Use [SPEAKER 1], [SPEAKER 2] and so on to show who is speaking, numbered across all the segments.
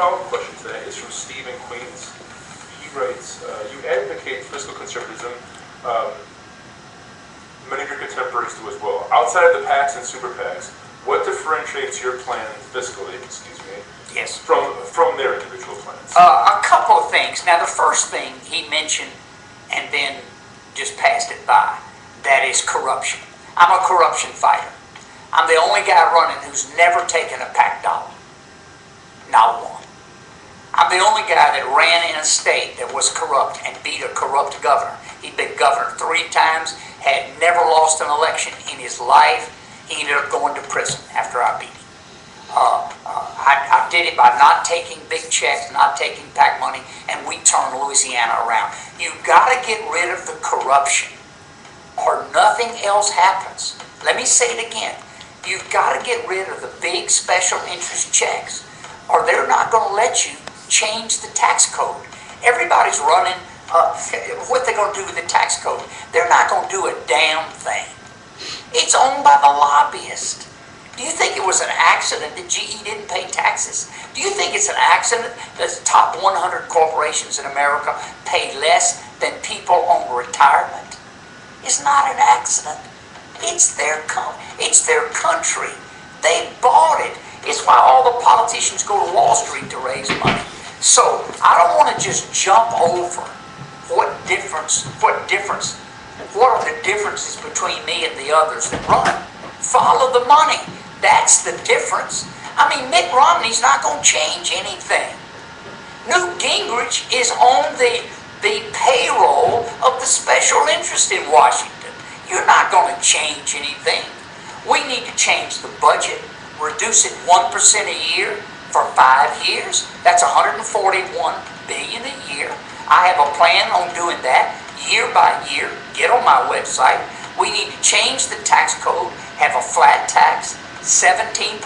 [SPEAKER 1] follow-up question to that is from Steve in Queens. He writes, you advocate fiscal conservatism. Many of your contemporaries do as well. Outside of the PACs and super PACs, what differentiates your plan fiscally,
[SPEAKER 2] yes,
[SPEAKER 1] from their individual plans?
[SPEAKER 2] A couple of things. Now, the first thing he mentioned and then just passed it by, that is corruption. I'm a corruption fighter. I'm the only guy running who's never taken a PAC dollar. Not one. I'm the only guy that ran in a state that was corrupt and beat a corrupt governor. He'd been governor 3 times, had never lost an election in his life. He ended up going to prison after I beat him. I did it by not taking big checks, not taking PAC money, and we turned Louisiana around. You've got to get rid of the corruption or nothing else happens. Let me say it again. You've got to get rid of the big special interest checks or they're not going to let you change the tax code. Everybody's running, what they're going to do with the tax code? They're not going to do a damn thing. It's owned by the lobbyist. Do you think it was an accident that GE didn't pay taxes? Do you think it's an accident that the top 100 corporations in America pay less than people on retirement? It's not an accident. It's their country. They bought it. It's why all the politicians go to Wall Street to raise money. So I don't want to just jump over what are the differences between me and the others that run. Follow the money. That's the difference. I mean, Mitt Romney's not going to change anything. Newt Gingrich is on the payroll of the special interest in Washington. You're not going to change anything. We need to change the budget, reduce it 1% a year for 5 years. That's $141 billion a year. I have a plan on doing that year by year. Get on my website. We need to change the tax code, have a flat tax, 17%,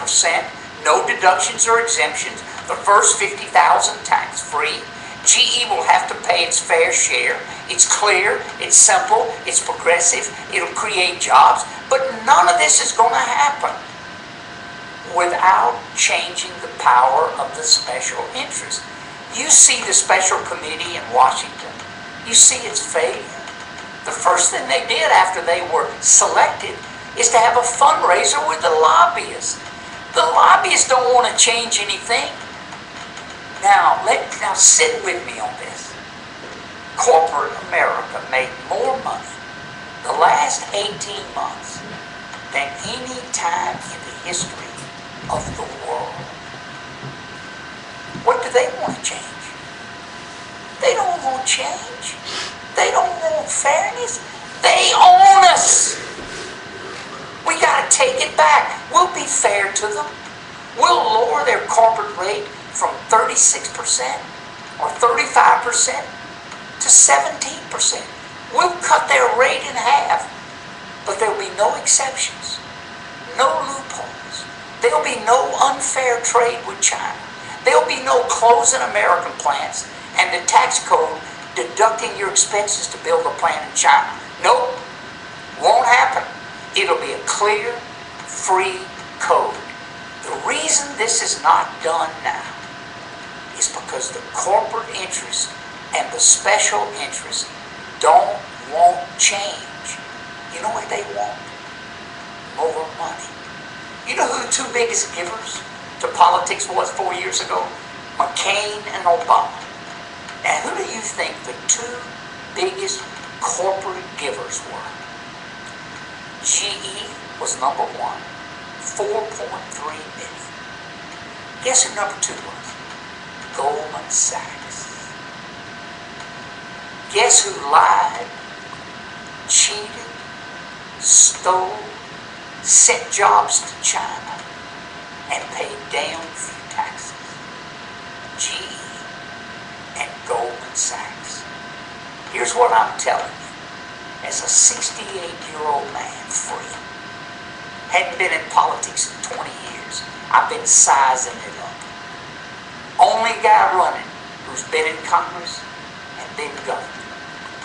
[SPEAKER 2] no deductions or exemptions, the first $50,000 tax-free. GE will have to pay its fair share. It's clear, it's simple, it's progressive, it'll create jobs, but none of this is going to happen without changing the power of the special interest. You see the special committee in Washington, you see its failure. The first thing they did after they were selected is to have a fundraiser with the lobbyists. The lobbyists don't want to change anything. Now sit with me on this. Corporate America made more money the last 18 months than any time in the history of the world. What do they want to change? They don't want change. They don't want fairness. They own us. We got to take it back. We'll be fair to them. We'll lower their corporate rate from 36% or 35% to 17%. We'll cut their rate in half, but there'll be no exceptions, no loopholes. There'll be no unfair trade with China. There'll be no closing American plants and the tax code deducting your expenses to build a plant in China. Nope, won't happen. It'll be a clear, free code. The reason this is not done now is because the corporate interest and the special interest don't want change. You know what they want? More money. You know who the 2 biggest givers to politics was 4 years ago? McCain and Obama. Now, who do you think the 2 biggest corporate givers were? GE was number 1, 4.3 million. Guess who number 2 was? Goldman Sachs. Guess who lied, cheated, stole, sent jobs to China, and paid damn few taxes? GE and Goldman Sachs. Here's what I'm telling you. As a 68-year-old man, free, hadn't been in politics in 20 years. I've been sizing it up. Only guy running who's been in Congress and been governor.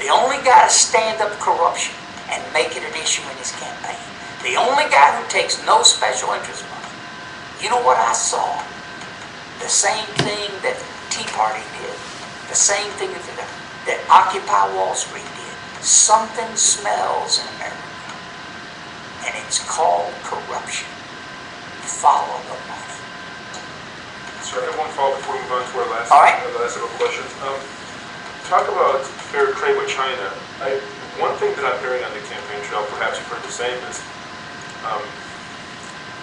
[SPEAKER 2] The only guy to stand up corruption and make it an issue in his campaign. The only guy who takes no special interest money. You know what I saw? The same thing that Tea Party did. The same thing that Occupy Wall Street did. Something smells in America, and it's called corruption. Follow the money.
[SPEAKER 1] Sir, I have one follow-up before we move on to our last,
[SPEAKER 2] All right.
[SPEAKER 1] last several questions. Talk about fair trade with China. One thing that I'm hearing on the campaign trail, perhaps you've heard the same, is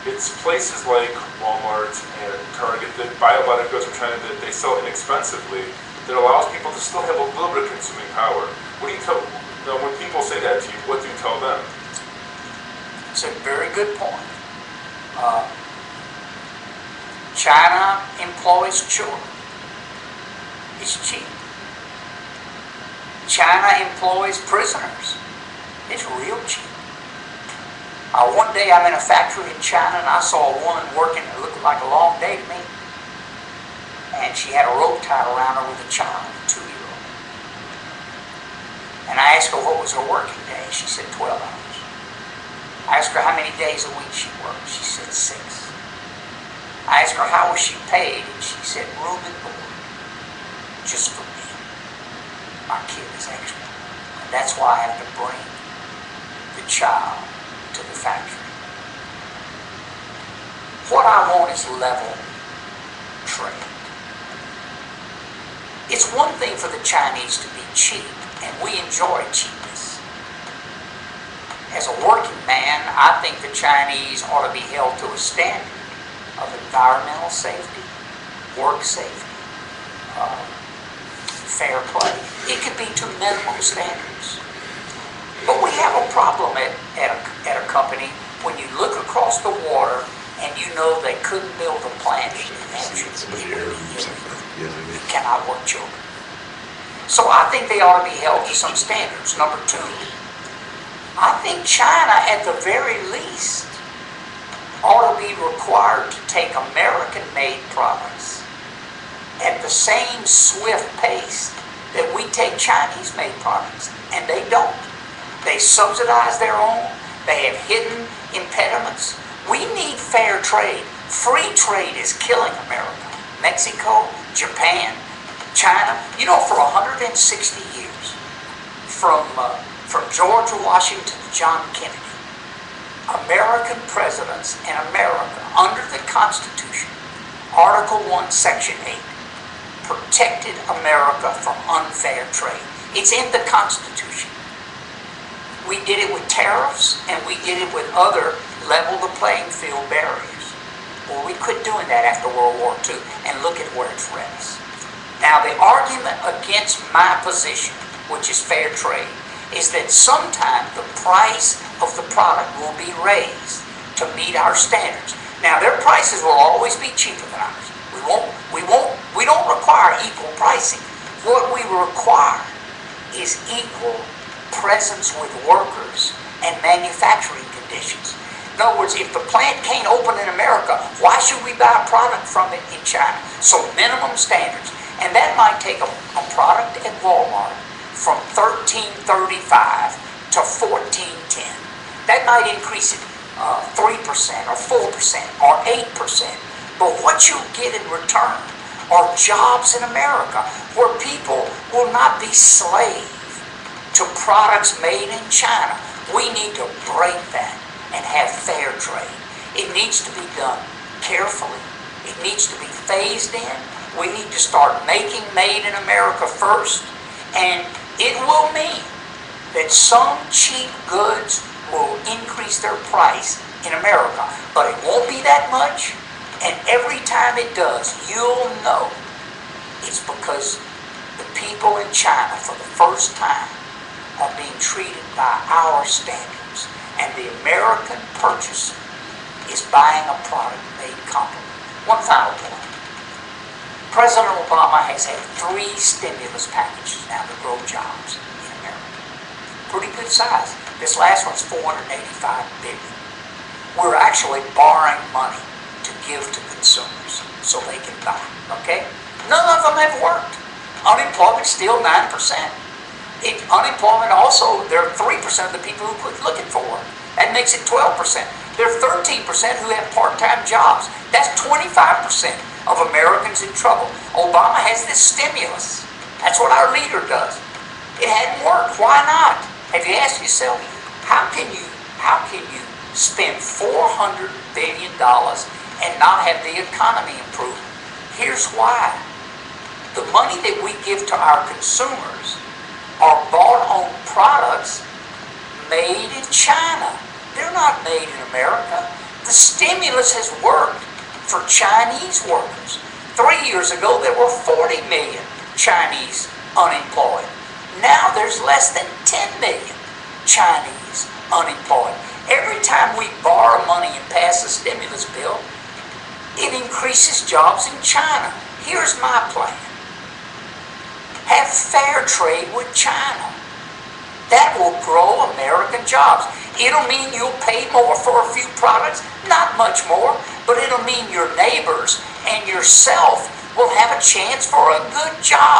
[SPEAKER 1] it's places like Walmart and Target that buy a lot of goods from China that they sell inexpensively that allows people to still have a little bit of consuming power. What do you tell, now when people say that to you, what do you tell them?
[SPEAKER 2] It's a very good point. China employs children. It's cheap. China employs prisoners. It's real cheap. One day I'm in a factory in China and I saw a woman working. It looked like a long day to me. And she had a rope tied around her with a child, a 2-year-old. And I asked her what was her working day. She said 12 hours. I asked her how many days a week she worked. She said 6. I asked her how was she paid, and she said room and board, just for me. My kid is extra. And that's why I have to bring the child to the factory. What I want is level trade. It's one thing for the Chinese to be cheap, and we enjoy cheapness. As a working man, I think the Chinese ought to be held to a standard of environmental safety, work safety, fair play. It could be to minimum standards. But we have a problem at a company when you look across the water and you know they couldn't build a plant in New Hampshire. You cannot work children. So I think they ought to be held to some standards. Number 2, I think China at the very least ought to be required to take American-made products at the same swift pace that we take Chinese-made products. And they don't. They subsidize their own. They have hidden impediments. We need fair trade. Free trade is killing America. Mexico, Japan, China. You know, for 160 years, from George Washington to John Kennedy, American presidents in America, under the Constitution, Article 1, Section 8, protected America from unfair trade. It's in the Constitution. We did it with tariffs, and we did it with other level the playing field barriers. Well, we quit doing that after World War II, and look at where it's led us. Now, the argument against my position, which is fair trade, is that sometime the price of the product will be raised to meet our standards. Now, their prices will always be cheaper than ours. We don't require equal pricing. What we require is equal presence with workers and manufacturing conditions. In other words, if the plant can't open in America, why should we buy a product from it in China? So minimum standards. And that might take a product at Walmart from $13.35 to $14.10. That might increase it 3% or 4% or 8%. But what you get in return are jobs in America where people will not be slave to products made in China. We need to break that and have fair trade. It needs to be done carefully. It needs to be phased in. We need to start making made in America first. And it will mean that some cheap goods will increase their price in America. But it won't be that much. And every time it does, you'll know it's because the people in China, for the first time, are being treated by our standards. And the American purchaser is buying a product made comparable. One final point. President Obama has had 3 stimulus packages now to grow jobs in America. Pretty good size. This last one's $485 billion. We're actually borrowing money to give to consumers so they can buy. Okay? None of them have worked. Unemployment's still 9%. Unemployment also, there are 3% of the people who quit looking for work. That makes it 12%. There are 13% who have part-time jobs. That's 25% of Americans in trouble. Obama has this stimulus. That's what our leader does. It hadn't worked. Why not? Have you asked yourself, how can you spend $400 billion and not have the economy improve? Here's why. The money that we give to our consumers are bought on products made in China. They're not made in America. The stimulus has worked for Chinese workers. 3 years ago, there were 40 million Chinese unemployed. Now there's less than 10 million Chinese unemployed. Every time we borrow money and pass a stimulus bill, it increases jobs in China. Here's my plan. Have fair trade with China. That will grow American jobs. It'll mean you'll pay more for a few products, not much more, but it'll mean your neighbors and yourself will have a chance for a good job.